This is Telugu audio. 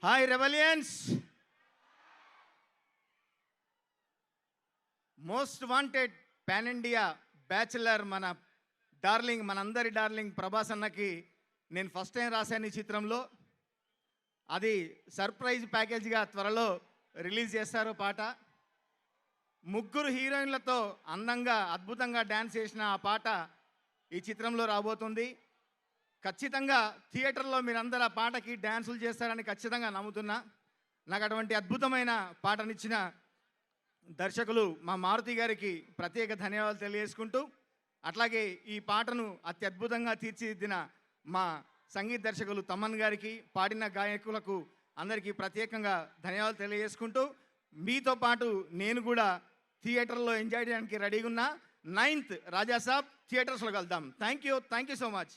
Hi rebellions. Most wanted pan India bachelor మన డార్లింగ్, మనందరి డార్లింగ్ ప్రభాస్ అన్నకి నేను ఫస్ట్ టైం రాశాను ఈ చిత్రంలో. అది సర్ప్రైజ్ ప్యాకేజ్గా త్వరలో రిలీజ్ చేస్తారు పాట. ముగ్గురు హీరోయిన్లతో అందంగా అద్భుతంగా డ్యాన్స్ చేసిన ఆ పాట ఈ చిత్రంలో రాబోతుంది. ఖచ్చితంగా థియేటర్లో మీరందరూ ఆ పాటకి డ్యాన్సులు చేస్తారని ఖచ్చితంగా నమ్ముతున్నా. నాకు అటువంటి అద్భుతమైన పాటనిచ్చిన దర్శకులు మా మారుతి గారికి ప్రత్యేక ధన్యవాదాలు తెలియజేసుకుంటూ, అట్లాగే ఈ పాటను అత్యద్భుతంగా తీర్చిదిద్దిన మా సంగీత దర్శకులు తమన్ గారికి, పాడిన గాయకులకు అందరికీ ప్రత్యేకంగా ధన్యవాదాలు తెలియజేసుకుంటూ, మీతో పాటు నేను కూడా థియేటర్లో ఎంజాయ్ చేయడానికి రెడీగా ఉన్నా. 9th రాజాసాబ్ థియేటర్స్లో కలుద్దాం. Thank you so much.